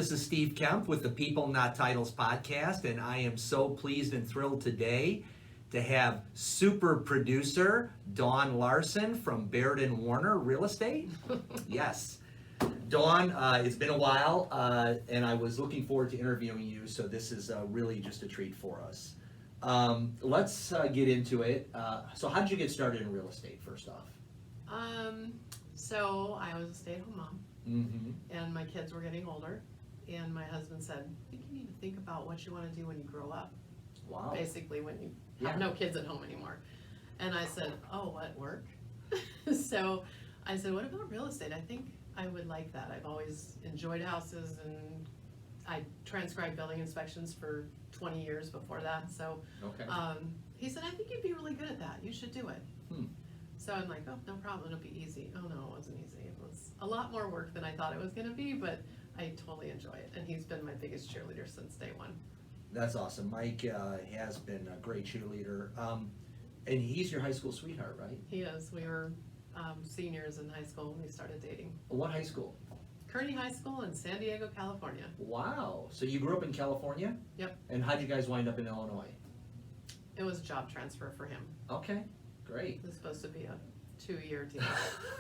this is Steve Kemp with the People Not Titles podcast, and I am so pleased and thrilled today to have super producer Dawn Larsen from Baird Warner Real Estate. Yes. Dawn, it's been a while, and I was looking forward to interviewing you, so this is really just a treat for us. Let's get into it. So how did you get started in real estate, first off? So I was a stay-at-home mom, and my kids were getting older, and my husband said, I think you need to think about what you want to do when you grow up. Wow. Basically when you have no kids at home anymore. And I said, oh, what, work? So I said, what about real estate? I think I would like that. I've always enjoyed houses, and I transcribed building inspections for 20 years before that. So he said, I think you'd be really good at that. You should do it. So I'm like, oh, no problem, it'll be easy. Oh no, it wasn't easy. It was a lot more work than I thought it was gonna be, but I totally enjoy it. And he's been my biggest cheerleader since day one. That's awesome. Mike has been a great cheerleader. And he's your high school sweetheart, right? He is. We were seniors in high school when we started dating. What high school? Kearney High School in San Diego, California. Wow. So you grew up in California? Yep. And how'd you guys wind up in Illinois? It was a job transfer for him. Okay, great. It was supposed to be a 2-year deal.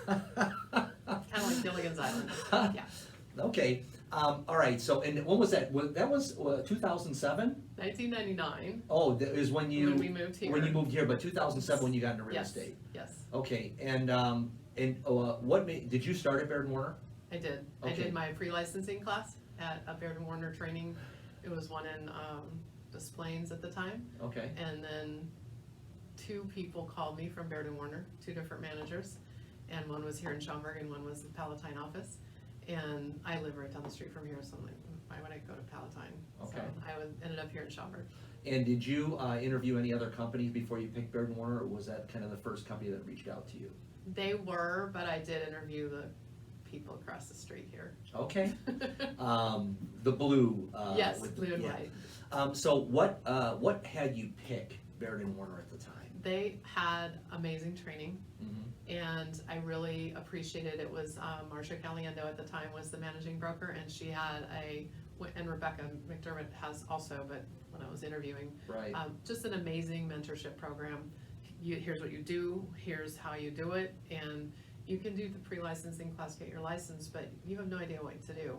Kind of like Gilligan's Island. Yeah. Okay. All right. So, and when was that? That was 2007? 1999. Oh, that is when you we moved here. When you moved here, but 2007 when you got into real estate. Yes. Okay. And what did you start at Baird Warner? I did. Okay. I did my pre-licensing class at a Baird Warner training. It was one in Des Plaines at the time. Okay. And then 2 people called me from Baird Warner, 2 different managers, and one was here in Schaumburg and one was the Palatine office. And I live right down the street from here, so I'm like, why would I go to Palatine? Okay. So I ended up here in Schaumburg. And did you interview any other companies before you picked Baird Warner, or was that kind of the first company that reached out to you? They were, but I did interview the people across the street here. Okay. The blue. Yes, blue and white. So what had you pick Baird Warner at the time? They had amazing training, and I really appreciated it. Was Marcia Caliendo at the time was the managing broker, and she had and Rebecca McDermott has also, but when I was interviewing, right. Just an amazing mentorship program. Here's what you do, here's how you do it, and you can do the pre-licensing class, get your license, but you have no idea what to do.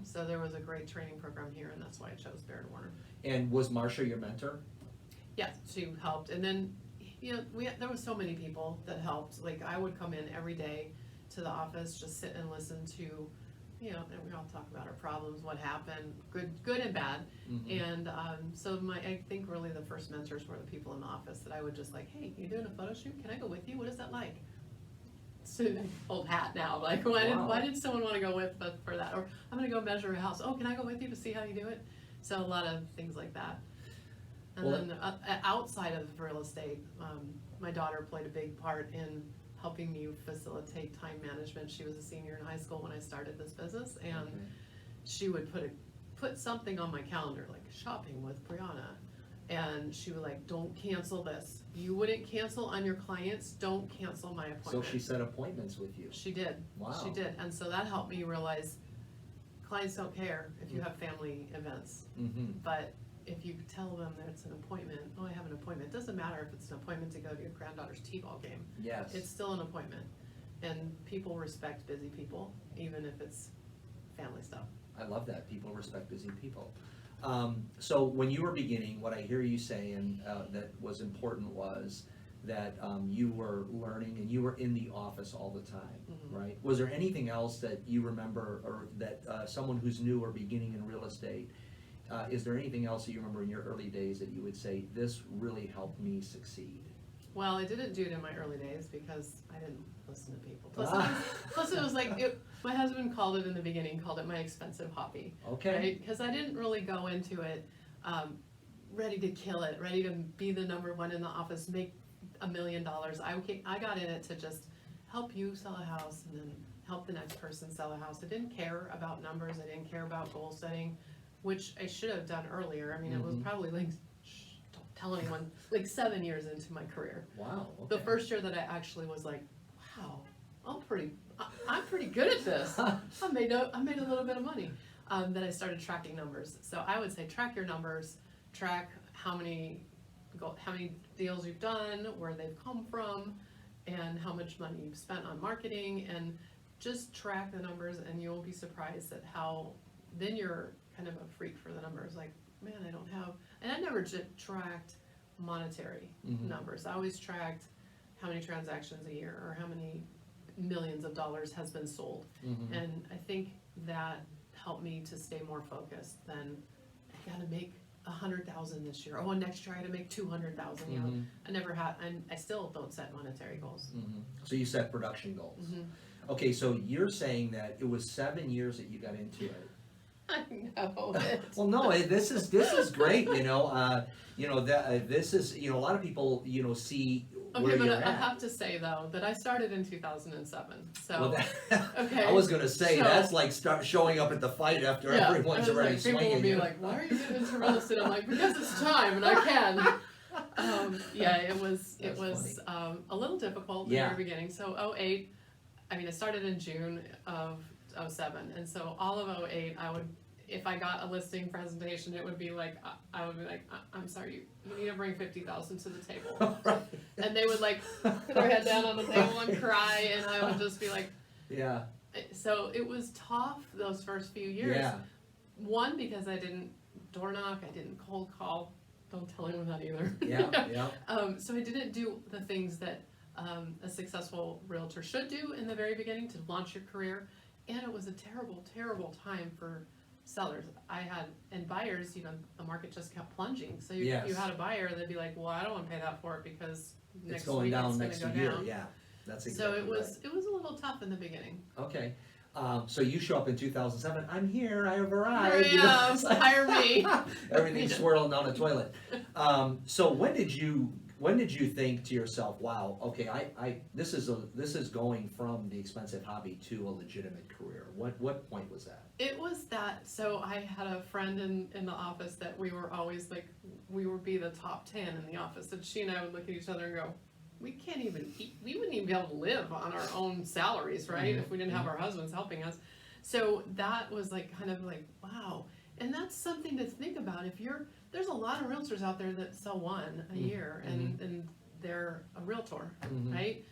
So there was a great training program here, and that's why I chose Baird Warner. And was Marcia your mentor? Yes, she helped, and then there was so many people that helped. Like I would come in every day to the office, just sit and listen to, and we all talk about our problems, what happened, good and bad. And so I think really the first mentors were the people in the office that I would just like, hey, you doing a photo shoot? Can I go with you? What is that like? It's an old hat now. Like why did someone want to go with for that? Or I'm going to go measure a house. Oh, can I go with you to see how you do it? So a lot of things like that. And then outside of real estate, my daughter played a big part in helping me facilitate time management. She was a senior in high school when I started this business, and she would put something on my calendar, like shopping with Brianna, and she would like, don't cancel this. You wouldn't cancel on your clients, don't cancel my appointment. So she set appointments with you? She did. Wow. She did, and so that helped me realize clients don't care if you have family events, but if you tell them that it's an appointment, oh, I have an appointment. It doesn't matter if it's an appointment to go to your granddaughter's t-ball game. Yes. It's still an appointment. And people respect busy people, even if it's family stuff. I love that. People respect busy people. So when you were beginning, what I hear you saying that was important was that you were learning and you were in the office all the time, right? Was there anything else that you remember, or that someone who's new or beginning in real estate, is there anything else that you remember in your early days that you would say, this really helped me succeed? Well, I didn't do it in my early days because I didn't listen to people. Plus it was like, my husband called it in the beginning, called it my expensive hobby. Okay. Right? Because I didn't really go into it ready to kill it, ready to be the number one in the office, make $1 million. I got in it to just help you sell a house and then help the next person sell a house. I didn't care about numbers. I didn't care about goal setting, which I should have done earlier. I mean, it was probably like, don't tell anyone, like 7 years into my career. Wow. Okay. The first year that I actually was like, wow, I'm pretty good at this. I made a little bit of money. that I started tracking numbers. So I would say track your numbers, track how many deals you've done, where they've come from, and how much money you've spent on marketing, and just track the numbers, and you'll be surprised at how then you're kind of a freak for the numbers. Like, man, I don't have, and I never tracked monetary numbers. I always tracked how many transactions a year or how many millions of dollars has been sold. And I think that helped me to stay more focused than I gotta make 100,000 this year. Oh, and next year I gotta make 200,000. You know, I never had, and I still don't set monetary goals. So you set production goals. Okay, so you're saying that it was 7 years that you got into it. I know. Well, no, this is great. This is a lot of people see Okay, where but you're I at. have to say though that I started in 2007. So Well, okay, I was gonna say so- that's like start showing up at the fight after yeah, everyone's I was already like, people swinging. will be you. like, "Why are you getting into real estate?" I'm like, "Because it's time and I can." Yeah, it was a little difficult in the Yeah. very beginning. So 2008, I mean, I started in June of 2007, and so all of 2008, I would, if I got a listing presentation, it would be like, I would be like, I'm sorry, you need to bring 50,000 to the table. And they would like put their head down on the table and cry, and I would just be like, Yeah. so it was tough those first few years. Yeah. One, because I didn't door knock, I didn't cold call. Don't tell anyone that either. Yeah. So I didn't do the things that a successful realtor should do in the very beginning to launch your career. And it was a terrible, terrible time for sellers. And buyers, the market just kept plunging. So you had a buyer, they'd be like, well, I don't want to pay that for it because It's next going week down it's next going to go year. down. Yeah. That's So exactly it was a little tough in the beginning. right. Okay. So you show up in 2007. I'm here. I have arrived. Hurry up, hire me. Everything's swirling down the toilet. So when did you think to yourself, wow, okay, this is going from the expensive hobby to a legitimate career? What point was that? It was that, so I had a friend in the office that we were always like, we would be the top 10 in the office, and she and I would look at each other and go, we can't even eat, we wouldn't even be able to live on our own salaries, right? If we didn't have our husbands helping us. So that was like, kind of like, wow. And that's something to think about. There's a lot of realtors out there that sell one a year and they're a realtor, right?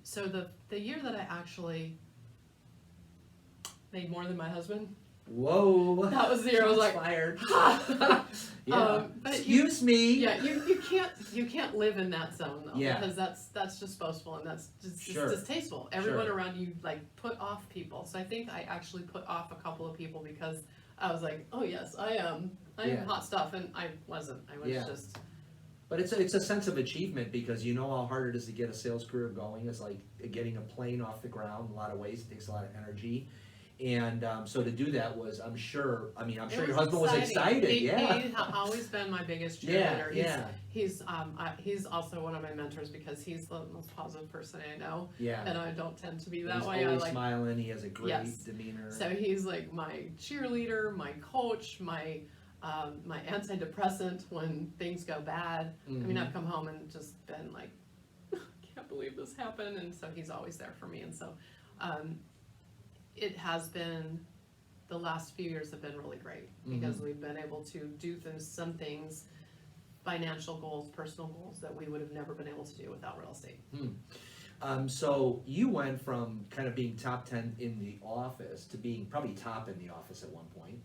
So the year that I actually made more than my husband, Whoa. that was the year I was like, fired. but Excuse me. Yeah, you can't live in that zone though, Yeah. because that's just boastful and that's just Sure. distasteful. Everyone Sure. around you like put off people. So I think I actually put off a couple of people because I was like, oh yes, I am Yeah. hot stuff, and I wasn't. I was just. But it's a sense of achievement because you know how hard it is to get a sales career going. It's like getting a plane off the ground. In a lot of ways, it takes a lot of energy. And so to do that was, I'm sure your husband was excited. He's Yeah. always been my biggest Yeah, cheerleader. yeah. He's also one of my mentors because he's the most positive person I know. Yeah. And I don't tend to be that He's way. always I like. smiling. He has a great Yes. demeanor. So he's like my cheerleader, my coach, my antidepressant when things go bad. I mean, I've come home and just been like, I can't believe this happened, and so he's always there for me. And so it has been, the last few years have been really great because we've been able to do some things, financial goals, personal goals that we would have never been able to do without real estate. So you went from kind of being top 10 in the office to being probably top in the office at one point.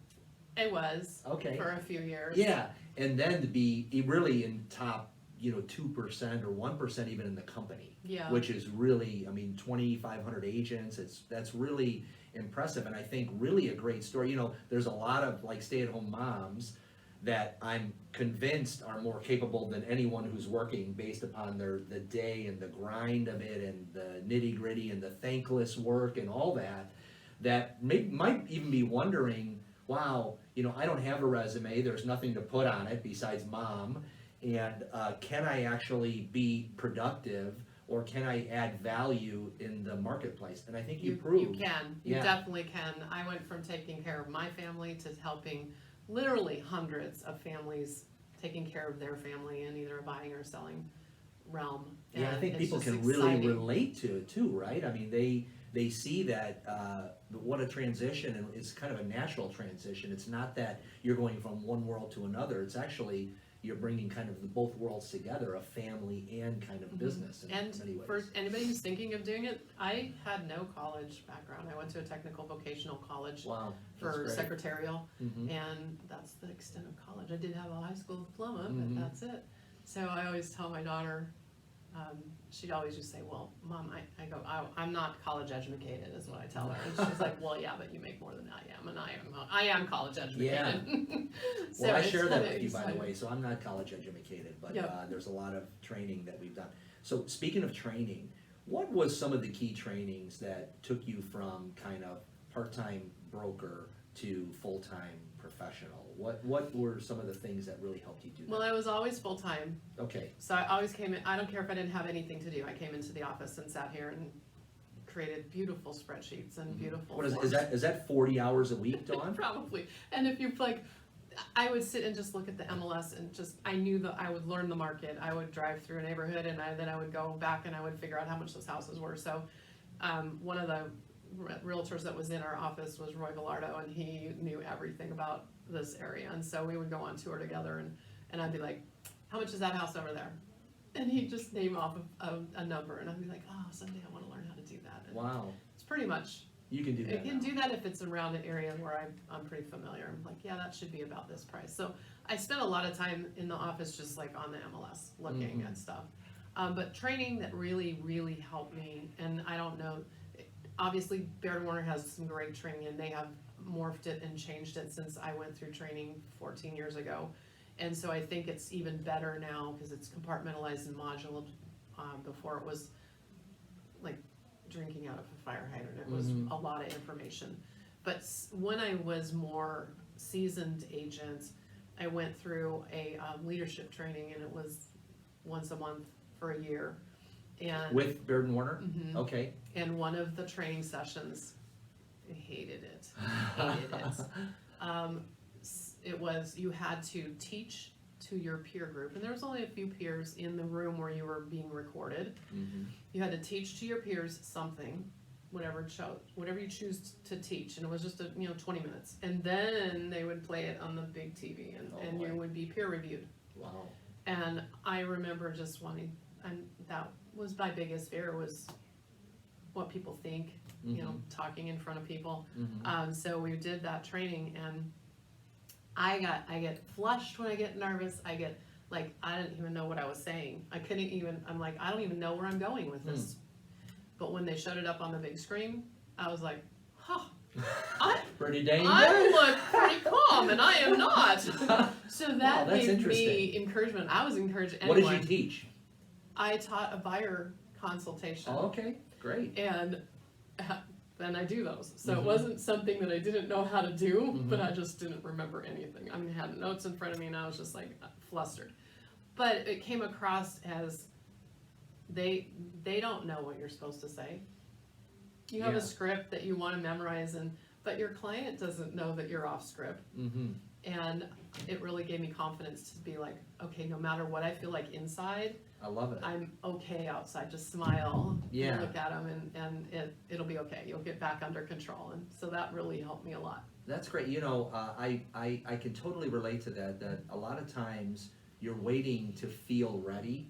It was Okay. for a few years. Yeah, and then to be really in top, 2% or 1% even in the company. Yeah. Which is really, 2,500 agents. That's really impressive, and I think really a great story. There's a lot of like stay-at-home moms that I'm convinced are more capable than anyone who's working based upon the day and the grind of it and the nitty-gritty and the thankless work and all that might even be wondering, wow, I don't have a resume, there's nothing to put on it besides mom, and can I actually be productive, or can I add value in the marketplace? And I think you proved. You can. You definitely can. I went from taking care of my family to helping literally hundreds of families taking care of their family in either a buying or selling realm. Yeah, I And think it's people just can exciting. really relate to it too, right? they see that, what a transition, and it's kind of a natural transition. It's not that you're going from one world to another, it's actually, you're bringing kind of the both worlds together, a family and kind of business in And many ways. for anybody who's thinking of doing it, I had no college background. I went to a technical vocational college Wow, that's for great. secretarial, Mhm. and that's the extent of college. I did have a high school diploma, Mhm. but that's it. So I always tell my daughter, she'd always just say, well, Mom, I'm not college educated, is what I tell her. And she's like, well, yeah, but you make more than I am, and I am college educated. So Well, I it's share that kinda with you, by the exciting. way, so I'm not college educated, but Yep. there's a lot of training that we've done. So speaking of training, what was some of the key trainings that took you from kind of part-time broker to full-time professional? What were some of the things that really helped you do that? Well, I was always full-time, Okay, so I always came in, I don't care if I didn't have anything to do, I came into the office and sat here and created beautiful spreadsheets and beautiful what is forms. is that 40 hours a week, Dawn? Probably, and if you like, I would sit and just look at the MLS and I knew that I would learn the market, I would drive through a neighborhood and then I would go back and I would figure out how much those houses were, so, one of the realtors that was in our office was Roy Gallardo, and he knew everything about this area, and so we would go on tour together, and I'd be like, how much is that house over there? And he'd just name off a number, and I'd be like, oh, someday I want to learn how to do that. And Wow, it's pretty much, you can do I that can now. do that if it's around an area where I'm pretty familiar. I'm like, yeah, that should be about this price. So I spent a lot of time in the office just like on the MLS looking at stuff. But training that really, really helped me, and I don't know, obviously Baird Warner has some great training, and they have morphed it and changed it since I went through training 14 years ago. And so I think it's even better now because it's compartmentalized and modular. Before it was like drinking out of a fire hydrant. It was a lot of information. But when I was more seasoned agent, I went through a leadership training, and it was once a month for a year. And With Baird Warner? Okay. and one of the training sessions, I hated it. It was, you had to teach to your peer group, and there was only a few peers in the room where you were being recorded. You had to teach to your peers something, whatever you choose to teach, and it was just 20 minutes, and then they would play it on the big TV, and you would be peer reviewed. Wow. And I remember just wanting, and that was my biggest fear, was what people think, talking in front of people. So we did that training, and I get flushed when I get nervous. I get like, I didn't even know what I was saying. I'm like, I don't even know where I'm going with this. But when they showed it up on the big screen, I was like, huh, Pretty dang I good. look pretty calm, and I am not. So that Wow, that's gave me interesting. encouragement. I was encouraged What anyway. did you teach? I taught a buyer consultation. Oh, okay, great. And then I do those. So it wasn't something that I didn't know how to do, but I just didn't remember anything. I mean, I had notes in front of me, and I was just like flustered. But it came across as they don't know what you're supposed to say. You have Yeah. a script that you want to memorize, but your client doesn't know that you're off script. And it really gave me confidence to be like, okay, no matter what I feel like inside, I love it. I'm okay outside. Just smile, Yeah. look at them, and it'll be okay. You'll get back under control. And so that really helped me a lot. That's great. I can totally relate to that a lot of times you're waiting to feel ready,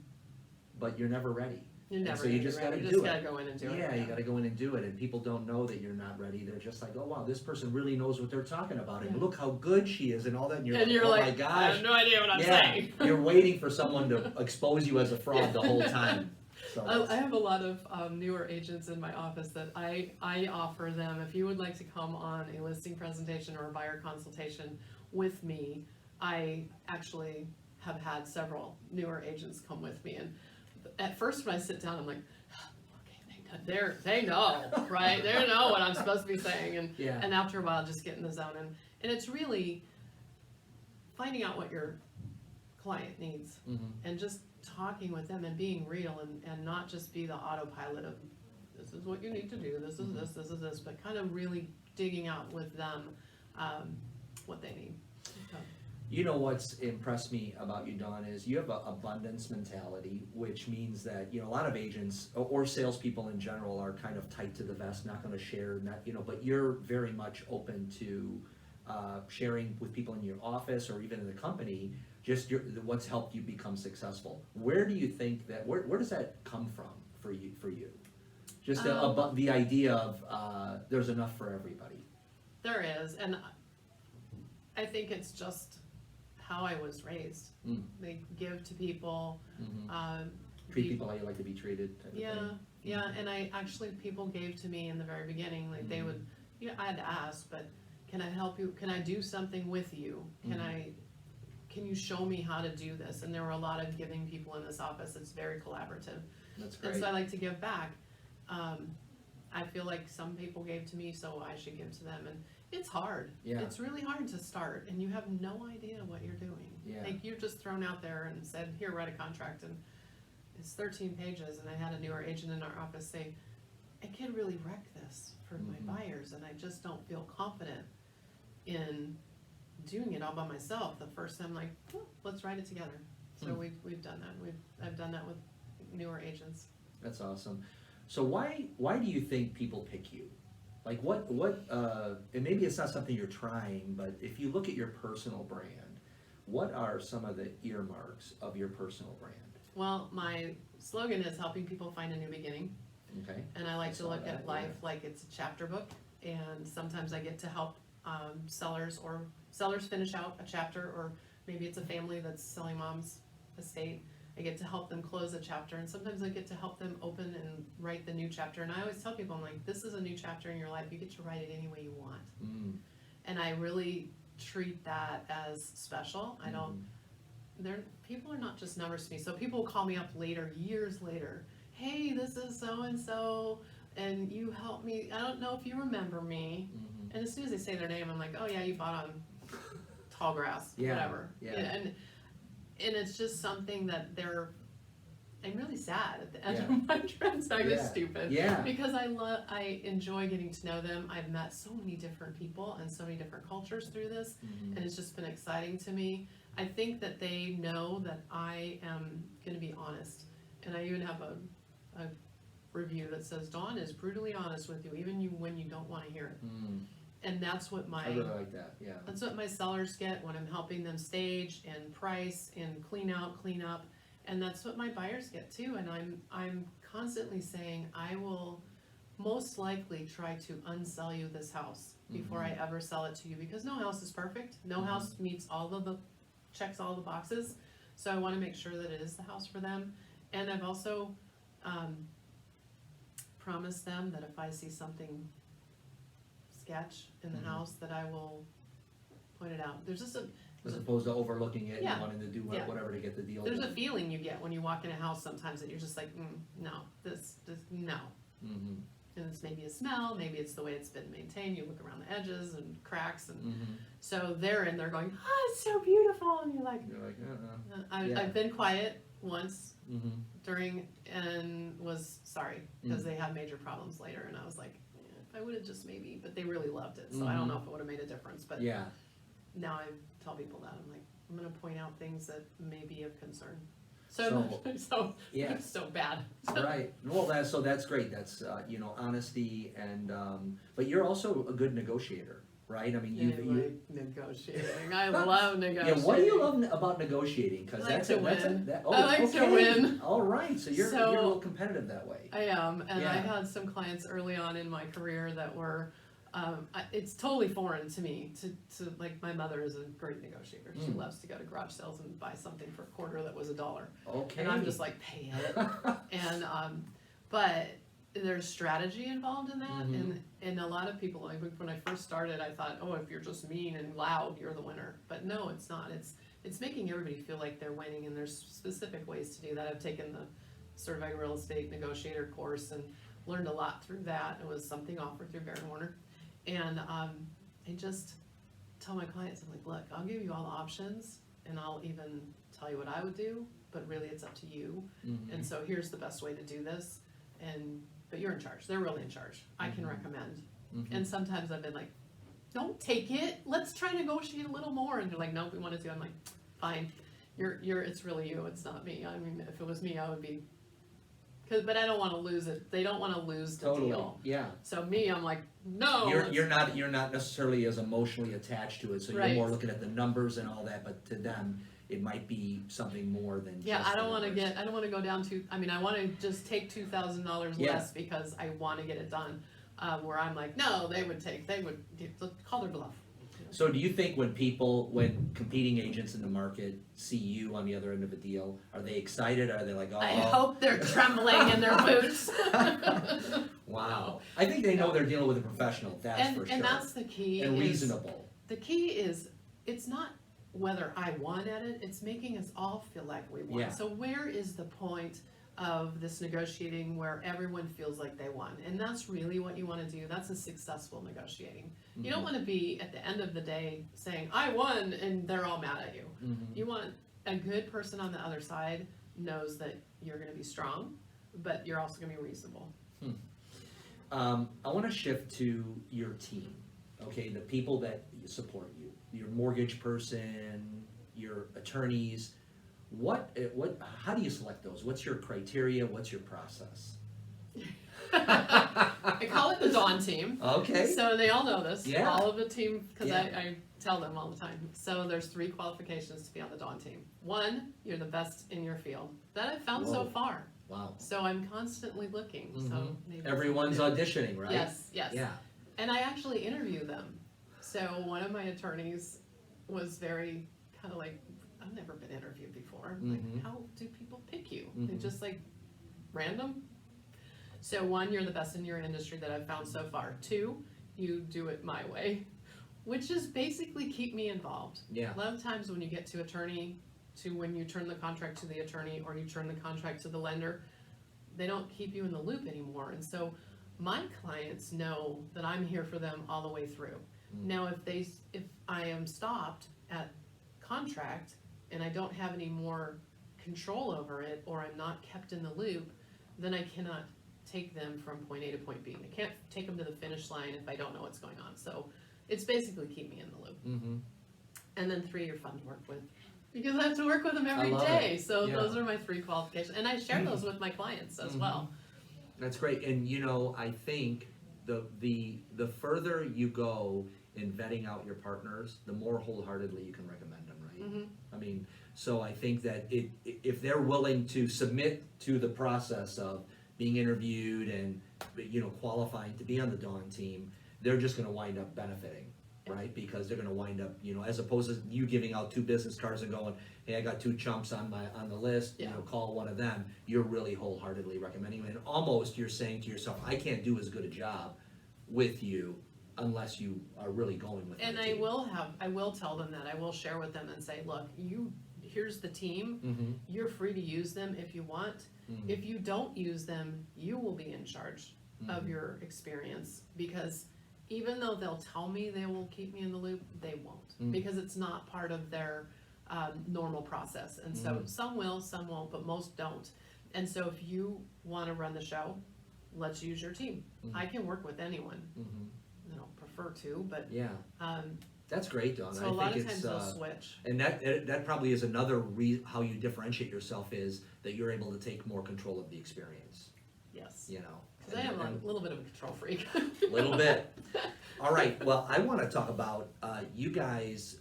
but you're never ready. You're never so you gonna just get ready. gotta You do just it. gotta go in and do it. Yeah, you gotta go in and do it, and people don't know that you're not ready. They're just like, oh wow, this person really knows what they're talking about, and Yeah. look how good she is, and all that, and you're And like, you're oh like, my I gosh. have no idea what I'm Yeah, saying. you're waiting for someone to expose you as a fraud the whole time. So I have a lot of newer agents in my office that I offer them, if you would like to come on a listing presentation or a buyer consultation with me. I actually have had several newer agents come with me, and at first when I sit down, I'm like, okay, they know, right? They know what I'm supposed to be saying, and after a while, just get in the zone, and it's really finding out what your client needs, and just talking with them and being real, and not just be the autopilot of this is what you need to do, this is this is this, but kind of really digging out with them what they need. So. You know what's impressed me about you, Dawn, is you have an abundance mentality, which means that, a lot of agents or salespeople in general are kind of tight to the vest, not gonna share, but you're very much open to sharing with people in your office or even in the company, just what's helped you become successful. Where do you think that, where does that come from for you? Just the idea of there's enough for everybody. There is, and I think it's just how I was raised. They give to people. Treat people how you like to be treated type of thing. Yeah, and people gave to me in the very beginning, like they would, I had to ask, but can I help you? Can I do something with you? Can you show me how to do this? And there were a lot of giving people in this office. It's very collaborative. That's great. And so I like to give back. I feel like some people gave to me, so I should give to them. And it's hard. Yeah. It's really hard to start, and you have no idea what you're doing. Yeah. Like you're just thrown out there and said, here, write a contract, and it's 13 pages. And I had a newer agent in our office say, I can really wreck this for my buyers, and I just don't feel confident in doing it all by myself. The first time, I'm like, let's write it together. So we've done that. I've done that with newer agents. That's awesome. So why do you think people pick you? Like what and maybe it's not something you're trying, but if you look at your personal brand, what are some of the earmarks of your personal brand? Well, my slogan is helping people find a new beginning. Okay. And I like to look at life like it's a chapter book, and sometimes I get to help sellers finish out a chapter, or maybe it's a family that's selling mom's estate. I get to help them close a chapter, and sometimes I get to help them open and write the new chapter. And I always tell people, I'm like, this is a new chapter in your life. You get to write it any way you want. And I really treat that as special. I don't, people are not just numbers to me. So people will call me up later, years later. Hey, this is so-and-so, and you helped me. I don't know if you remember me. And as soon as they say their name, I'm like, oh yeah, you bought on tall grass, whatever. Yeah. And it's just something that I'm really sad at the end of my transaction. It's stupid. Yeah. Because I enjoy getting to know them. I've met so many different people and so many different cultures through this, and it's just been exciting to me. I think that they know that I am going to be honest, and I even have a review that says, Dawn is brutally honest with you, even when you don't want to hear it. And that's what I really like that, yeah. That's what my sellers get when I'm helping them stage and price and clean up, and that's what my buyers get too. And I'm constantly saying, I will most likely try to unsell you this house before I ever sell it to you, because no house is perfect. No house checks all the boxes. So I want to make sure that it is the house for them. And I've also promised them that if I see something sketch in the house, that I will point it out. There's just as opposed to overlooking it and wanting to do Yeah. whatever to get the deal there's done. a feeling you get when you walk in a house sometimes that you're just like, no, this no. And it's maybe a smell, maybe it's the way it's been maintained. You look around the edges and cracks, and so they're going, oh, it's so beautiful, and you're like, I've been quiet once during, and was sorry because they had major problems later, and I was like, I would have just maybe, but they really loved it, so I don't know if it would have made a difference. But now I tell people that I'm like, I'm going to point out things that may be of concern. So it's so bad. Right. Well, that's great. That's honesty, and but you're also a good negotiator, right? I mean, you negotiating. I love negotiating. Yeah. What do you love about negotiating? Because I like to win. I like to win. All right. So you're a little competitive that way. I am, and I had some clients early on in my career that were. It's totally foreign to me to like, my mother is a great negotiator. She loves to go to garage sales and buy something for a quarter that was $1. Okay. And I'm just like, pay it. And but there's strategy involved in that, and a lot of people, like when I first started, I thought, oh, if you're just mean and loud, you're the winner. But no, it's not. It's making everybody feel like they're winning, and there's specific ways to do that. I've taken the Certified Real Estate Negotiator course and learned a lot through that. It was something offered through Baird Warner. And I just tell my clients, I'm like, look, I'll give you all the options, and I'll even tell you what I would do, but really it's up to you. And so here's the best way to do this, but you're in charge. They're really in charge. I can recommend. And sometimes I've been like, don't take it. Let's try to negotiate a little more. And they're like, nope, we want to. I'm like, fine. It's really you. It's not me. I mean, if it was me, I would be. But I don't want to lose it. They don't want to lose the deal. Yeah. So me, I'm like, no. You're not necessarily as emotionally attached to it, so you're more looking at the numbers and all that. But to them, it might be something more than. Yeah, just I don't want the numbers. to go down to. I mean, I want to just take $2,000 less because I want to get it done. Where I'm like, no, they would call their bluff. So do you think when competing agents in the market see you on the other end of a deal, are they excited? Are they like, oh? I hope they're trembling in their boots. Wow. I think they know they're dealing with a professional, that's for sure. And that's the key. And reasonable. The key is, it's not whether I won at it, it's making us all feel like we won. Yeah. So where is the point of this negotiating where everyone feels like they won? And that's really what you want to do. That's a successful negotiating. You don't want to be at the end of the day saying, I won, and they're all mad at you. You want a good person on the other side knows that you're going to be strong, but you're also going to be reasonable. I want to shift to your team, okay? The people that support you, your mortgage person, your attorneys. How do you select those? What's your criteria? What's your process? I call it the Dawn team. Okay. So they all know this. Yeah. All of the team, because I tell them all the time. So there's 3 qualifications to be on the Dawn team. 1, you're the best in your field. That I've found so far. Wow. So I'm constantly looking. So maybe everyone's auditioning, right? Yes. Yeah. And I actually interview them. So one of my attorneys was very kind of like, I've never been interviewed before. Like, how do people pick you? They just like random. So 1, you're the best in your industry that I've found so far. 2, you do it my way, which is basically keep me involved. Yeah. A lot of times when you get to attorney, to when you turn the contract to the attorney or you turn the contract to the lender, they don't keep you in the loop anymore. And so my clients know that I'm here for them all the way through. Now, if I am stopped at contract and I don't have any more control over it, or I'm not kept in the loop, then I cannot take them from point A to point B. I can't take them to the finish line if I don't know what's going on. So it's basically keep me in the loop. And then 3, you're fun to work with, because I have to work with them every day. So those are my 3 qualifications, and I share those with my clients as well. That's great. And I think the further you go in vetting out your partners, the more wholeheartedly you can recommend them, right? I mean, so I think that if they're willing to submit to the process of being interviewed and qualifying to be on the Dawn team, they're just going to wind up benefiting, right? Because they're going to wind up, as opposed to you giving out 2 business cards and going, hey, I got 2 chumps on the list, call one of them. You're really wholeheartedly recommending them, and almost you're saying to yourself, I can't do as good a job with you unless you are really going with. And I will tell them that. I will share with them and say, look, here's the team. You're free to use them if you want. If you don't use them, you will be in charge of your experience, because even though they'll tell me they will keep me in the loop, they won't, because it's not part of their normal process. And so some will, some won't, but most don't. And so if you want to run the show, let's use your team. I can work with anyone. I don't prefer to, but that's great, Dawn. So a lot of times they'll switch. And that probably is another how you differentiate yourself, is that you're able to take more control of the experience. Yes. Because I am a little bit of a control freak. Little bit. All right. Well, I want to talk about you guys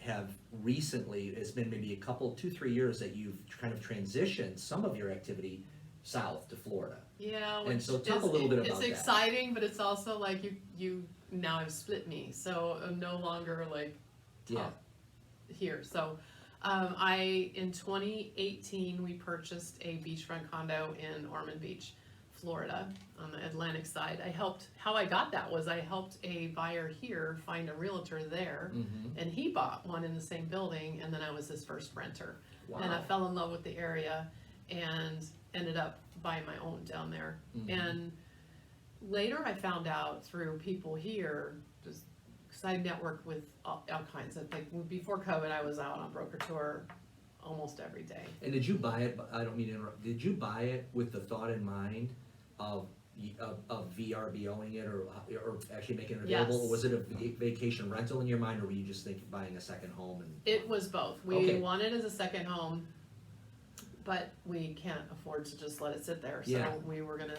have recently. It's been maybe 2-3 years that you've kind of transitioned some of your activity south to Florida. Yeah. And so talk a little bit about that. It's exciting, but it's also like you now have split me, so I'm no longer like here. So in 2018 we purchased a beachfront condo in Ormond Beach, Florida, on the Atlantic side. How I got that was I helped a buyer here find a realtor there, and he bought one in the same building, and then I was his first renter. Wow. And I fell in love with the area and ended up buying my own down there. And later I found out through people here, just because I network with all kinds of, like before COVID I was out on broker tour almost every day. And did you buy it, I don't mean to interrupt, did you buy it with the thought in mind of of VRBOing it or actually making it available? Yes. Or was it a vacation rental in your mind, or were you just thinking buying a second home? And It was both. We Okay. wanted it as a second home, but we can't afford to just let it sit there. So Yeah. we were gonna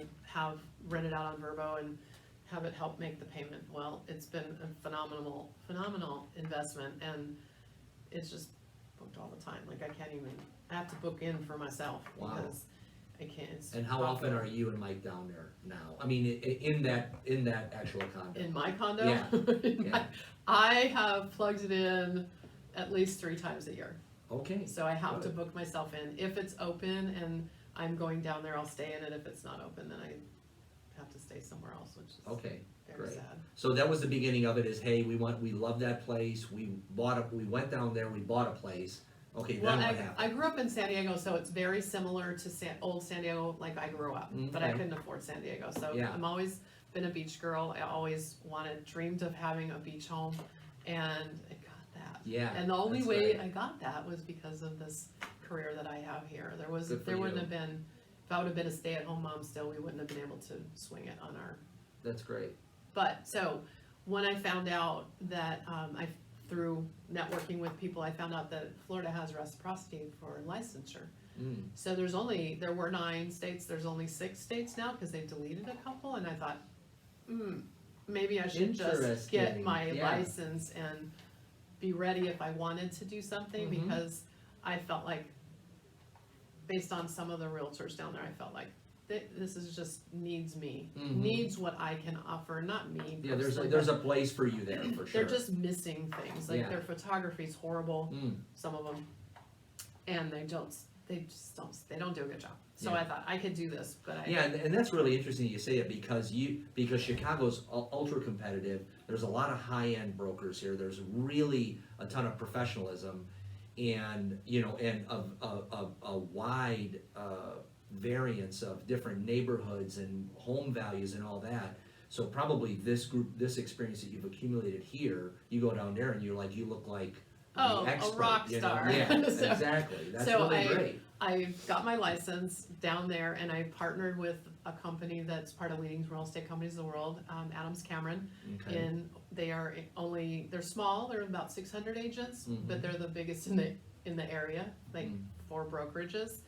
rent it out on Verbo and have it help make the payment. Well, it's been a phenomenal investment, and it's just booked all the time. Like I have to book in for myself Wow. because I can't. And how often are you and Mike down there now? I mean, in that actual condo? in my condo? Yeah. Yeah. I have plugged it in at least 3 times a year. Okay. So I have to Good. book myself in. If it's open and I'm going down there, I'll stay in it. If it's not open, then I have to stay somewhere else, which is Okay. very Great. sad. So that was the beginning of it. Is hey, we love that place. We went down there. We bought a place. Okay. Well, Then what I happened? grew up in San Diego, so it's very similar to old San Diego, like I grew up, but I Okay. couldn't afford San Diego. So Yeah. I'm always been a beach girl. I always dreamed of having a beach home, and I got that. Yeah. And the only that's way great. I got that was because of this career that I have here. There Good for wouldn't you. have been, if I would have been a stay-at-home mom still, we wouldn't have been able to swing it on our. That's great. But so when I found out that through networking with people, I found out that Florida has reciprocity for licensure. Mm. So there were 9 states, there's only 6 states now because they deleted a couple, and I thought, maybe I should just get Interesting. my Yeah. license and be ready if I wanted to do something, Mhm. because I felt like, based on some of the realtors down there, I felt like this is just needs me, Mhm. needs what I can offer, not me. Yeah. personally, There's but a place for you there for sure. they're just missing things, like Yeah. their photography's horrible, Mm. some of them, and they just don't do a good job. So Yeah. I thought I could do this, but Yeah, and that's really interesting you say it because Chicago's ultra competitive. There's a lot of high-end brokers here. There's really a ton of professionalism, and a wide variance of different neighborhoods and home values and all that. So probably this experience that you've accumulated here, you go down there and you look like the a expert, rock you know? star. Yeah, So- exactly. That's so really great. I got my license down there, and I partnered with a company that's part of leading real estate companies in the world, Adams Cameron. Okay. And they're small, they're about 600 agents, Mhm. but they're the biggest in the area, like Mm. 4 brokerages.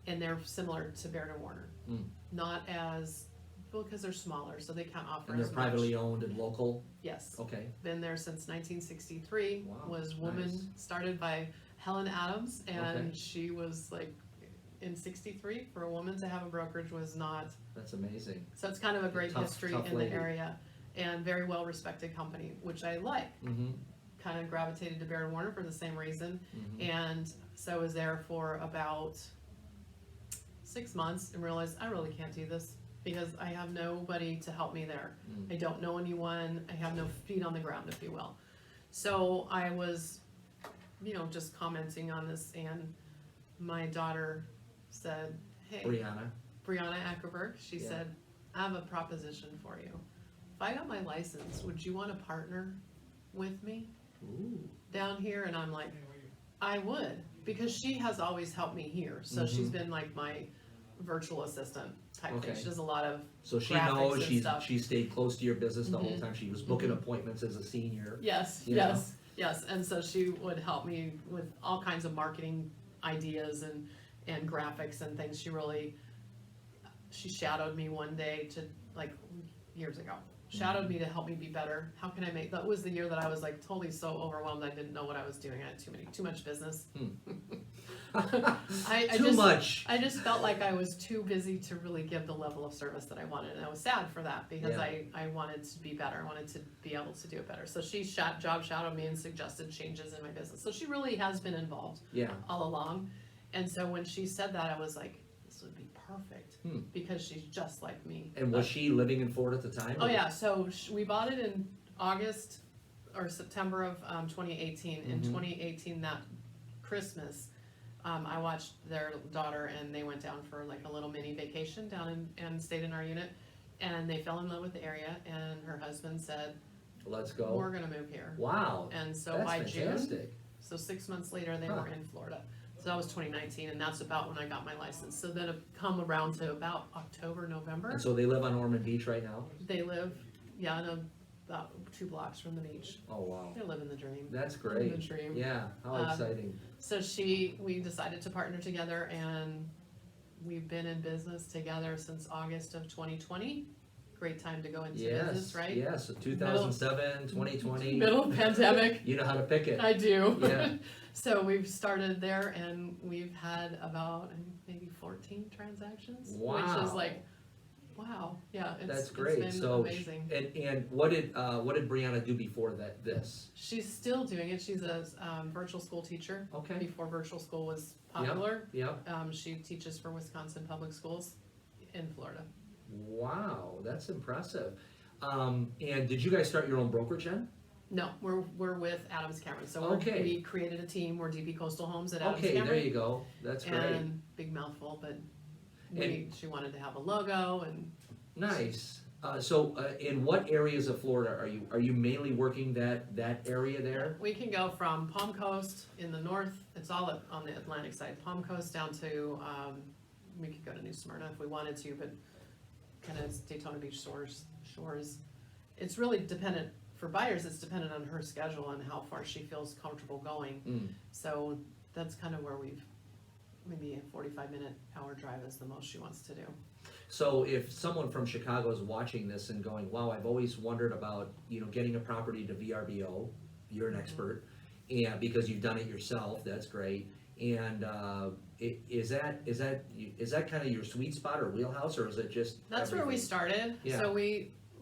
And they're similar to Baird Warner. Mm. Not as, well, because they're smaller, so they can't offer And they're as much. privately owned and local. Yes, Okay. been there since 1963, Wow, was nice. started by Helen Adams, and Okay. she was like, in 63, for a woman to have a brokerage was not, That's amazing. so it's kind of a great Tough history in lady. the area, and very well respected company, which I like. Mm-hmm. Kind of gravitated to Baird Warner for the same reason, Mm-hmm. and so I was there for about 6 months and realized I really can't do this because I have nobody to help me there. Mm. I don't know anyone, I have no feet on the ground, if you will. So I was, just commenting on this, and my daughter said, hey, Brianna Ackerberg, she Yeah. said, I have a proposition for you. If I got my license, would you want to partner with me Ooh. down here? And I'm like, I would, because she has always helped me here. So she's been like my virtual assistant type thing. Okay. She does a lot of, So she graphics knows and stuff. she stayed close to your business the whole Mhm. time. She was booking Mhm. appointments as a senior. yes, You yes. And so she would help me with all kinds of marketing ideas and graphics and things. She shadowed me one day years ago. Shadowed me to help me be better. How can I that was the year that I was like totally so overwhelmed I didn't know what I was doing. I had too much business. Too much. I just felt like I was too busy to really give the level of service that I wanted, and I was sad for that because Yeah. I wanted to be better. I wanted to be able to do it better. So she job shadowed me and suggested changes in my business. So she really has been involved Yeah. all along. And so when she said that, I was like, this would be perfect because she's just like me. And was she living in Florida at the time? Oh yeah, so we bought it in August or September of 2018. In Mhm. 2018, that Christmas, I watched their daughter and they went down for like a little mini vacation down and stayed in our unit, and they fell in love with the area, and her husband said, Let's go. we're gonna move here. Wow. And so That's by June, fantastic. so 6 months later, they Huh. were in Florida. So that was 2019, and that's about when I got my license. So then it come around to about October, November. And so they live on Ormond Beach right now? They live, yeah, about 2 blocks from the beach. Oh, wow. They're living the dream. That's Living great. the dream. Yeah, how exciting. So we decided to partner together, and we've been in business together since August of 2020. Great time to go into business, right? Yes, so 2007, 2020. Middle of pandemic. You know how to pick it. I do. Yeah. So we've started there, and we've had about maybe 14 transactions, Wow. which is like, wow, yeah, That's great. It's been So, amazing. and what did Brianna do before this? She's still doing it. She's a virtual school teacher. Okay. Before virtual school was popular, Yep. she teaches for Wisconsin Public Schools in Florida. Wow, that's impressive. And did you guys start your own brokerage then? No, we're with Adams Cameron. So Okay. we created a team. We're DB Coastal Homes at Adams Okay, Cameron. there you go. That's great. And big mouthful, but And- she wanted to have a logo and. Nice. So, in what areas of Florida are you mainly working that area there? We can go from Palm Coast in the north, it's all on the Atlantic side, Palm Coast down to, we could go to New Smyrna if we wanted to, but kind of Daytona Beach shores. It's really dependent, for buyers, it's dependent on her schedule and how far she feels comfortable going. Mm. So that's kind of where maybe a 45-minute hour drive is the most she wants to do. So if someone from Chicago is watching this and going, wow, I've always wondered about, getting a property to VRBO, you're an expert, and because you've done it yourself, that's great. And is that kind of your sweet spot or wheelhouse, or is it just That's where we started. Yeah. So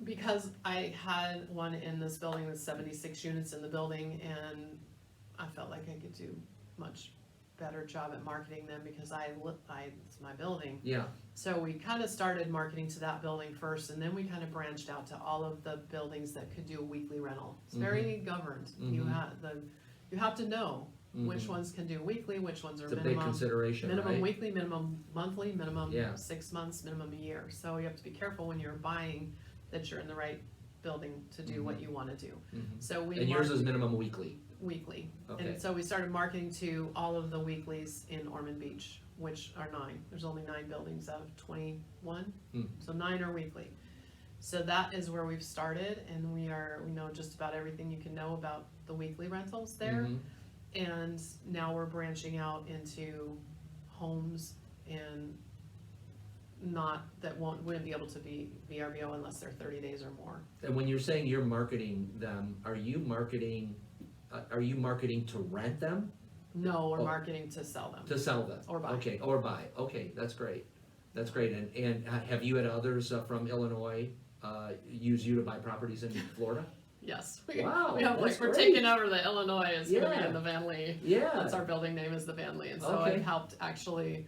because I had one in this building with 76 units in the building, and I felt like I could do much better job at marketing them because it's my building. Yeah. So we kind of started marketing to that building first, and then we kind of branched out to all of the buildings that could do a weekly rental. It's very governed. You have to know which ones can do weekly, which ones are It's a big minimum consideration, minimum right? weekly, minimum monthly, minimum Yeah. 6 months, minimum a year. So you have to be careful when you're buying that you're in the right building to do what you want to do. So we And yours is minimum weekly. weekly. Okay. And so we started marketing to all of the weeklies in Ormond Beach, which are 9. There's only 9 buildings out of 21, so 9 are weekly. So that is where we've started, and we know just about everything you can know about the weekly rentals there. And now we're branching out into homes and wouldn't be able to be VRBO unless they're 30 days or more. And when you're saying you're marketing them, are you marketing to rent them? No, we're marketing to sell them. To sell them? Or buy. Okay, or buy. Okay, that's great. That's great. And have you had others from Illinois use you to buy properties in Florida? Yes. Wow, we have that's we're great. taking over the Illinois. It's going to be in the Van Lee. Yeah. That's our building name is the Van Lee. And so Okay. I helped actually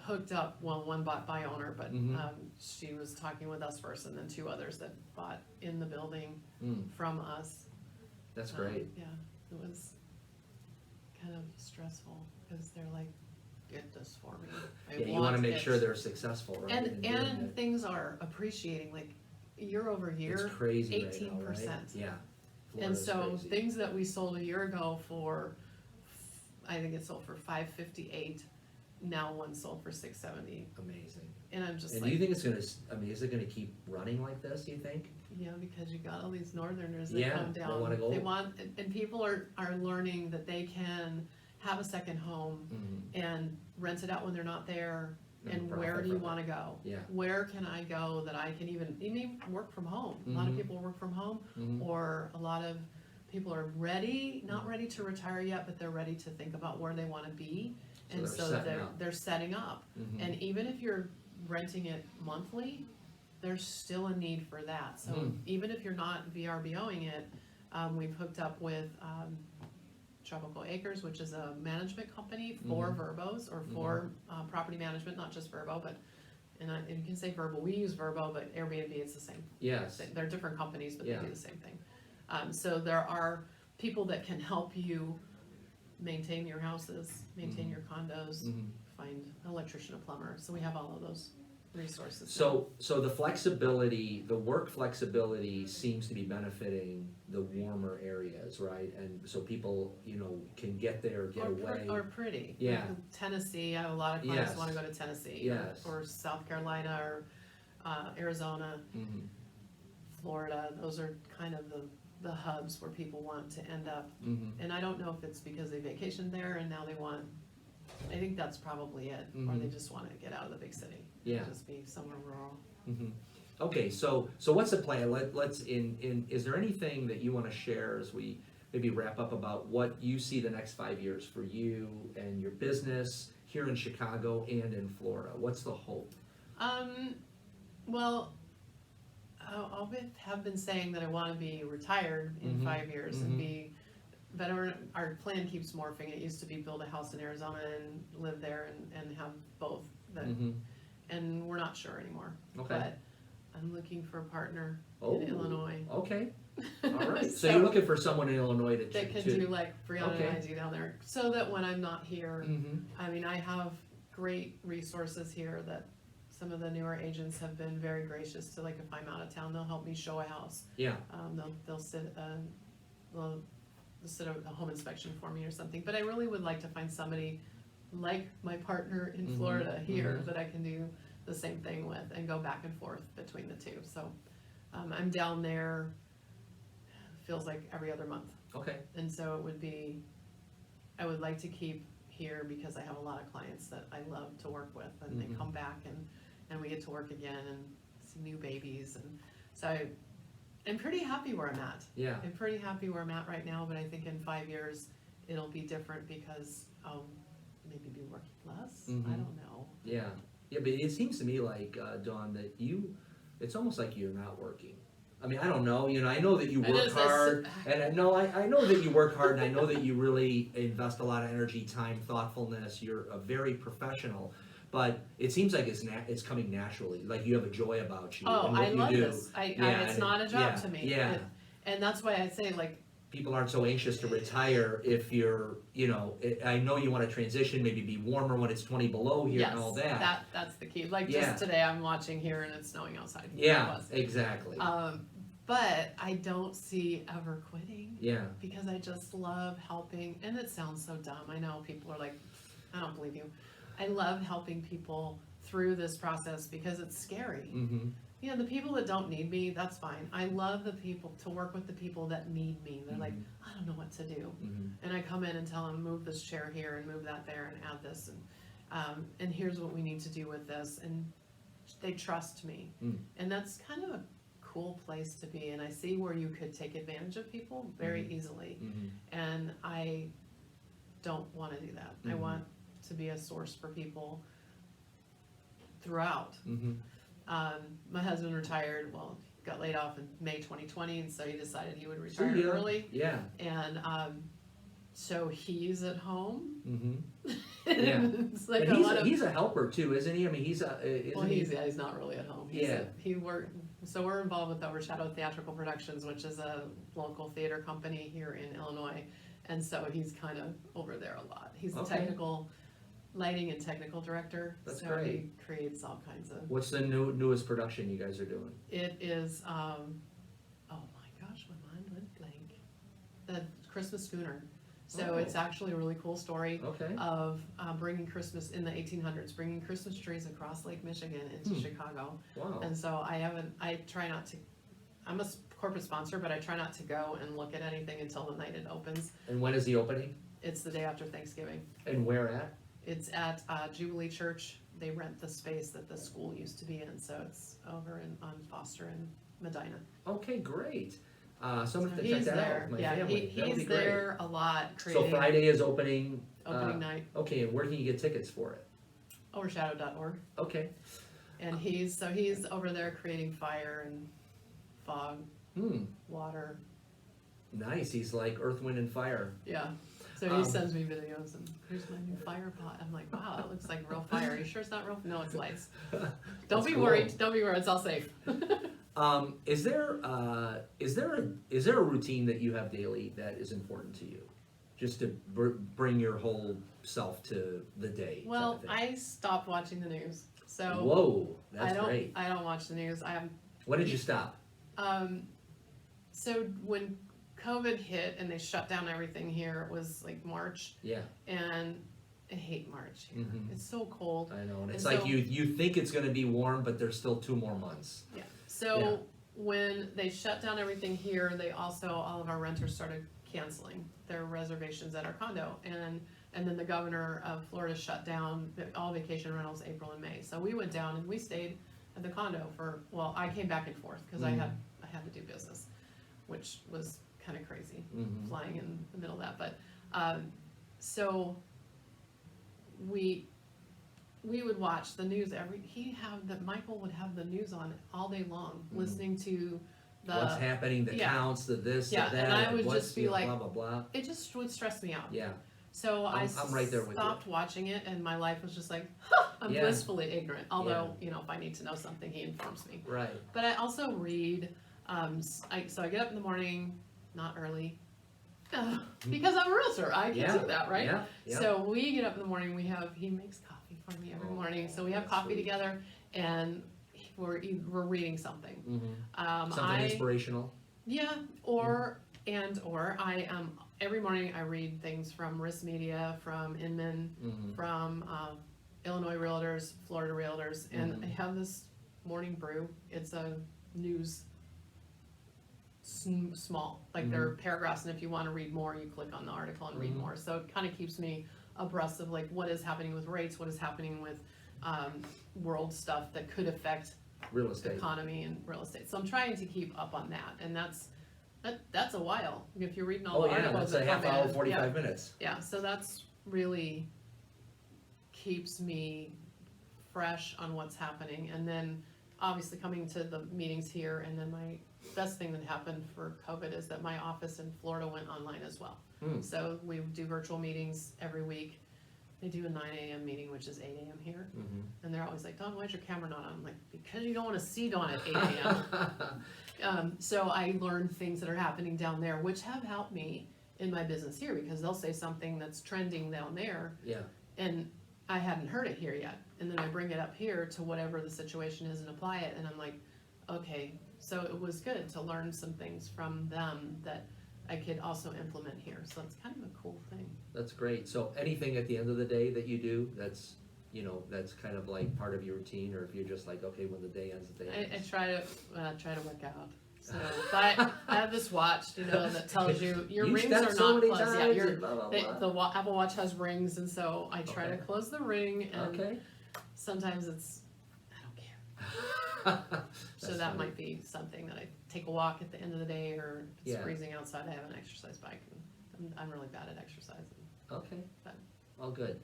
hooked up, one bought by owner, but she was talking with us first, and then 2 others that bought in the building from us. That's great. Yeah, it was kind of stressful because they're like, get this for me. Yeah, you want to make sure they're successful, right? in doing And it. things are appreciating, like year over year, It's crazy right 18%. now, right? Yeah. And Florida's so crazy. things that we sold a year ago for, I think it sold for $558, now one sold for $670. Amazing. And I'm just And like, do you think is it gonna keep running like this, do you think? yeah, because you got all these northerners that Yeah, come they down. wanna go. They want, and people are learning that they can have a second home and rent it out when they're not there. And profit where do you from it. wanna go? Yeah. Where can I go that I can even work from home? A lot of people work from home, or a lot of people are not ready to retire yet, but they're ready to think about where they wanna be. So And they're so setting up. they're setting up. And even if you're renting it monthly, there's still a need for that. So even if you're not VRBOing it, we've hooked up with Tropical Acres, which is a management company for Verbos, or for property management, not just Verbo, but, and you can say Verbo, we use Verbo, but Airbnb, it's the same. Yes. They're different companies, but Yeah. they do the same thing. So there are people that can help you maintain your houses, maintain your condos, find an electrician, a plumber, so we have all of those. resources. So the flexibility, the work flexibility seems to be benefiting the warmer areas, right? And so people, can get there, get away. Or pretty. Yeah. Like Tennessee, I have a lot of clients Yes. who want to go to Tennessee. Yes. Or South Carolina or Arizona, Mm-hmm. Florida. Those are kind of the hubs where people want to end up. Mm-hmm. And I don't know if it's because they vacationed there and now they want, I think that's probably it. Or they just want to get out of the big city. Yeah. Just be somewhere rural. Mm-hmm. Okay, so what's the plan? Let's is there anything that you want to share as we maybe wrap up about what you see the next 5 years for you and your business here in Chicago and in Florida? What's the hope? Well, have been saying that I want to be retired in 5 years and be, but our plan keeps morphing. It used to be build a house in Arizona and live there and have both, and we're not sure anymore. Okay. But I'm looking for a partner Oh, in Illinois. Okay. All right. So So- you're looking for someone in Illinois That can do like Brianna and I Okay. do down there, so that when I'm not here, Mm-hmm. I mean, I have great resources here that some of the newer agents have been very gracious to, like if I'm out of town, they'll help me show a house. Yeah. They'll sit a home inspection for me or something, but I really would like to find somebody like my partner in Florida here that I can do the same thing with and go back and forth between the two. So I'm down there, feels like every other month. Okay. And so I would like to keep here because I have a lot of clients that I love to work with, and they come back and we get to work again and see new babies. And so I'm pretty happy where I'm at. Yeah. I'm pretty happy where I'm at right now, but I think in 5 years it'll be different because I'll maybe be working less. I don't know. Yeah. Yeah, but it seems to me like, Dawn, that it's almost like you're not working. I mean, I don't know, I know that you It work is hard, and I know that you work hard, and I know that you really invest a lot of energy, time, thoughtfulness, you're a very professional, but it seems like it's coming naturally, like you have a joy about you. Oh, and what I you love do. this. It's not a job to me. Yeah. And that's why I say, like, People aren't so anxious to retire if you're, I know you want to transition, maybe be warmer when it's 20 below here yes, and all that. that's the key. Like Yeah. just today I'm watching here and it's snowing outside. Yeah, It was. exactly. But I don't see ever quitting Yeah. because I just love helping, and it sounds so dumb. I know people are like, I don't believe you. I love helping people through this process because it's scary. Mm-hmm. The people that don't need me, that's fine. I love to work with the people that need me. They're like, I don't know what to do. And I come in and tell them, move this chair here and move that there and add this. And here's what we need to do with this. And they trust me. And that's kind of a cool place to be. And I see where you could take advantage of people very easily. And I don't want to do that. I want to be a source for people throughout. My husband retired, got laid off in May 2020, and so he decided he would retire early. Yeah. And so he's at home. Yeah. It's like And he's a helper too, isn't he? I mean, he's not really at home. He worked. So we're involved with Overshadow Theatrical Productions, which is a local theater company here in Illinois, and so he's kind of over there a lot. He's the technical lighting and technical director. That's so great. He creates all kinds of. What's the newest production you guys are doing? It is, oh my gosh, my mind went blank. The Christmas Schooner. So it's actually a really cool story of bringing Christmas in the 1800s, bringing Christmas trees across Lake Michigan into Chicago. Wow. And so I try not to, I'm a corporate sponsor, but I try not to go and look at anything until the night it opens. And when is the opening? It's the day after Thanksgiving. And where at? It's at Jubilee Church. They rent the space that the school used to be in, so it's over on Foster and Medina. Okay, great. So I'm So going to check he's that there. out with my Yeah, family. That would be he's great. there a lot So creating Friday is opening. opening night. Okay, and where can you get tickets for it? Overshadow.org. Okay. And he's over there creating fire and fog, water. Nice. He's like Earth, Wind, and Fire. Yeah. So he sends me videos and here's my new fire pot. I'm like, wow, that looks like real fire. Are you sure it's not real? No, it's lights. Don't be worried. Don't be worried. It's all safe. Is there a routine that you have daily that is important to you, just to bring your whole self to the day? Well, I stopped watching the news. So Whoa, that's great. I don't watch the news. When did you stop? So when COVID hit and they shut down everything here, it was like March. Yeah. And I hate March here. Mhm. It's so cold. I know, and it's And like so- you think it's going to be warm, but there's still 2 more months. Yeah. So Yeah. when they shut down everything here, they also, all of our renters started canceling their reservations at our condo. And then the governor of Florida shut down all vacation rentals April and May. So we went down and we stayed at the condo for, well, I came back and forth because I had to do business, which was kind of crazy, flying in the middle of that. But so we would watch the news Michael would have the news on all day long, listening to What's happening, the yeah. counts, the this, Yeah, the that, and I would what's, just be you know, like- blah, blah, blah. it just would stress me out. Yeah. So I'm right there with you. stopped watching it, and my life was just like, I'm Yeah. blissfully ignorant. Although, you know, if I need to know something, he informs me. Right. But I also read. So I get up in the morning, not early, because I'm a realtor. I can do that, right? Yeah. Yeah. So we get up in the morning. He makes coffee for me every morning. So we have that's coffee sweet. together, and we're reading something. Something inspirational. Yeah, or I every morning I read things from Risk Media, from Inman, from Illinois Realtors, Florida Realtors, and I have this morning brew. It's a news small, like there are paragraphs, and if you want to read more, you click on the article and read more. So it kind of keeps me abreast of like what is happening with rates, what is happening with world stuff that could affect Real estate. economy and real estate. So I'm trying to keep up on that, and that's a while if you're reading all Oh the yeah, articles. that's a that half come hour, in. 45 minutes. Yeah, so that's really keeps me fresh on what's happening, and then obviously coming to the meetings here, and then my best thing that happened for COVID is that my office in Florida went online as well. So we do virtual meetings every week. They do a 9 a.m. meeting, which is 8 a.m. here. And they're always like, Dawn, why's your camera not on? I'm like, because you don't want to see Dawn at 8 a.m. So I learned things that are happening down there, which have helped me in my business here, because they'll say something that's trending down there, Yeah. and I hadn't heard it here yet. And then I bring it up here to whatever the situation is and apply it, and I'm like, okay. So it was good to learn some things from them that I could also implement here. So it's kind of a cool thing. That's great. So anything at the end of the day that you do, that's kind of like part of your routine, or if you're just like, okay, when the day ends, the day ends. I try to work out. So, but I have this watch, that tells you your You rings stepped are so not many closed. Yeah, times your and blah, blah, blah. the Apple Watch has rings, and so I try to Okay. close the ring, and Okay. sometimes I don't care. So That's that funny. might be something that I take a walk at the end of the day, or if it's Yeah. freezing outside, I have an exercise bike, and I'm really bad at exercising. Okay. But- Well, good.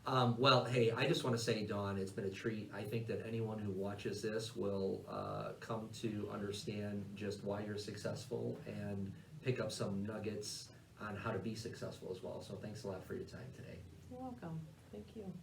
Well, hey, I just want to say, Dawn, it's been a treat. I think that anyone who watches this will come to understand just why you're successful and pick up some nuggets on how to be successful as well. So thanks a lot for your time today. You're welcome. Thank you.